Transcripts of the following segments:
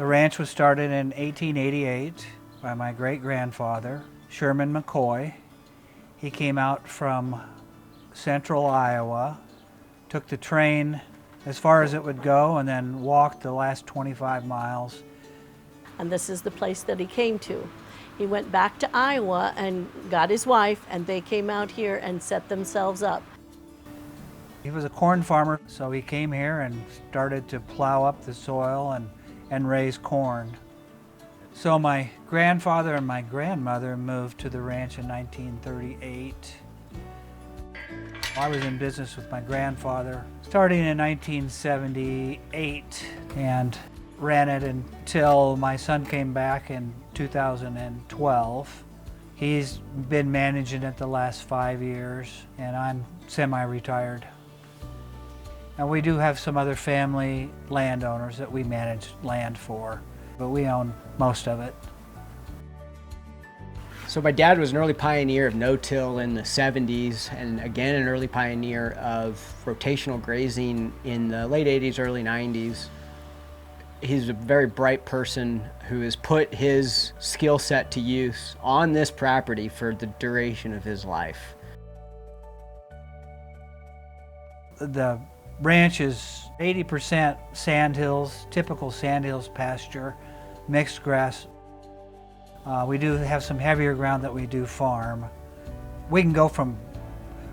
The ranch was started in 1888 by my great-grandfather, Sherman McCoy. He came out from central Iowa, took the train as far as it would go, and then walked the last 25 miles. And this is the place that he came to. He went back to Iowa and got his wife, and they came out here and set themselves up. He was a corn farmer, so he came here and started to plow up the soil and raise corn. So my grandfather and my grandmother moved to the ranch in 1938. I was in business with my grandfather starting in 1978 and ran it until my son came back in 2012. He's been managing it the last 5 years, and I'm semi-retired. And we do have some other family landowners that we manage land for, but we own most of it. So my dad was an early pioneer of no-till in the 70s, and again an early pioneer of rotational grazing in the late 80s, early 90s. He's a very bright person who has put his skill set to use on this property for the duration of his life. The ranch is 80% sandhills, typical sandhills pasture, mixed grass. We do have some heavier ground that we do farm. We can go from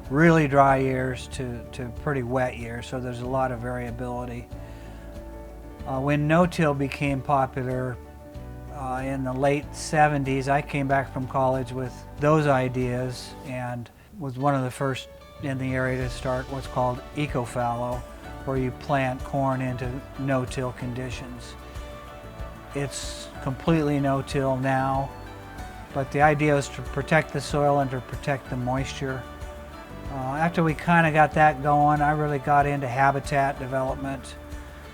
really dry years to pretty wet years, so there's a lot of variability. When no-till became popular in the late 70s, I came back from college with those ideas and was one of the first in the area to start what's called eco-fallow, where you plant corn into no-till conditions. It's completely no-till now, but the idea is to protect the soil and to protect the moisture. After we kind of got that going, I really got into habitat development,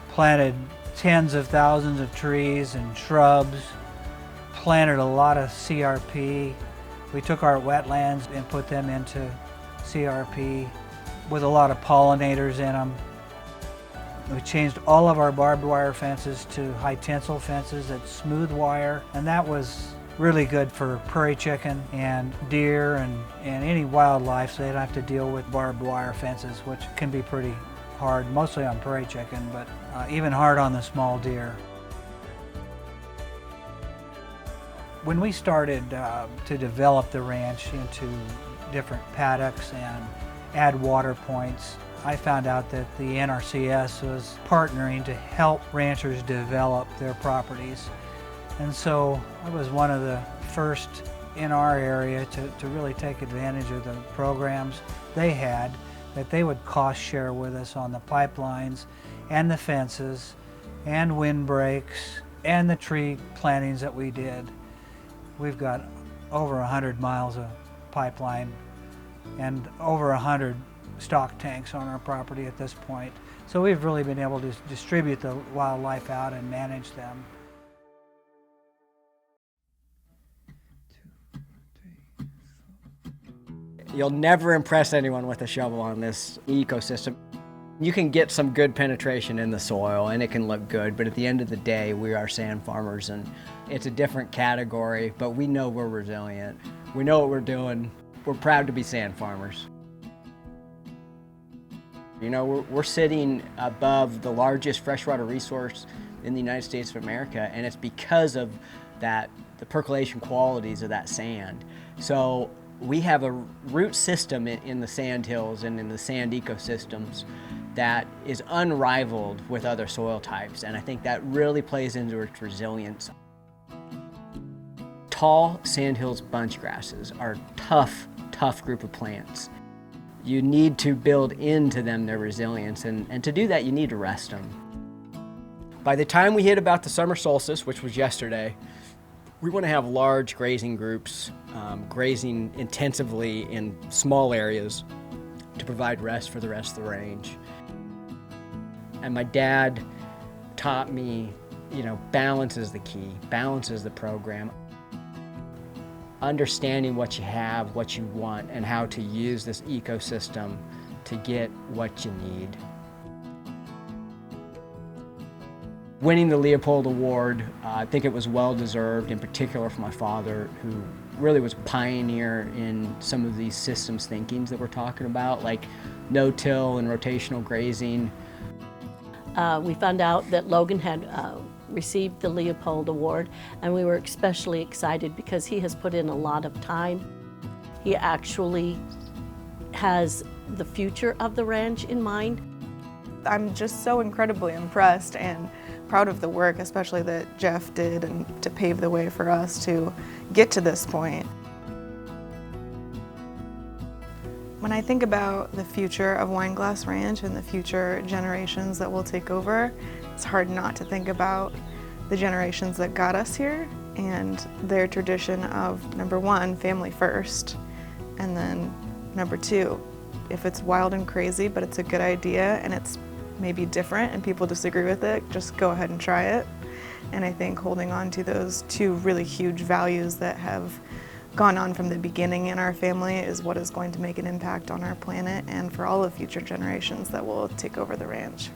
planted tens of thousands of trees and shrubs, planted a lot of CRP. We took our wetlands and put them into CRP with a lot of pollinators in them. We changed all of our barbed wire fences to high tensile fences that's smooth wire, and that was really good for prairie chicken and deer and any wildlife, so they don't have to deal with barbed wire fences, which can be pretty hard, mostly on prairie chicken, but even hard on the small deer. When we started to develop the ranch into different paddocks and add water points, I found out that the NRCS was partnering to help ranchers develop their properties. And so I was one of the first in our area to really take advantage of the programs they had, that they would cost share with us on the pipelines and the fences and windbreaks and the tree plantings that we did. We've got over 100 miles of pipeline and over 100 stock tanks on our property at this point. So we've really been able to distribute the wildlife out and manage them. You'll never impress anyone with a shovel on this ecosystem. You can get some good penetration in the soil and it can look good, but at the end of the day, we are sand farmers and it's a different category, but we know we're resilient. We know what we're doing. We're proud to be sand farmers. You know, we're sitting above the largest freshwater resource in the United States of America, and it's because of that, the percolation qualities of that sand. So we have a root system in the sand hills and in the sand ecosystems that is unrivaled with other soil types, and I think that really plays into its resilience. Tall sandhills bunch grasses are tough group of plants. You need to build into them their resilience, and to do that you need to rest them. By the time we hit about the summer solstice, which was yesterday, we want to have large grazing groups, grazing intensively in small areas to provide rest for the rest of the range. And my dad taught me, you know, balance is the key, balance is the program. Understanding what you have, what you want, and how to use this ecosystem to get what you need. Winning the Leopold Award, I think it was well deserved, in particular for my father, who really was a pioneer in some of these systems thinkings that we're talking about, like no-till and rotational grazing. We found out that Logan had received the Leopold Award, and we were especially excited because he has put in a lot of time. He actually has the future of the ranch in mind. I'm just so incredibly impressed and proud of the work, especially that Jeff did, and to pave the way for us to get to this point. When I think about the future of Wineglass Ranch and the future generations that will take over, it's hard not to think about the generations that got us here and their tradition of, number one, family first, and then number two, if it's wild and crazy but it's a good idea and it's maybe different and people disagree with it, just go ahead and try it. And I think holding on to those two really huge values that have gone on from the beginning in our family is what is going to make an impact on our planet and for all of future generations that will take over the ranch.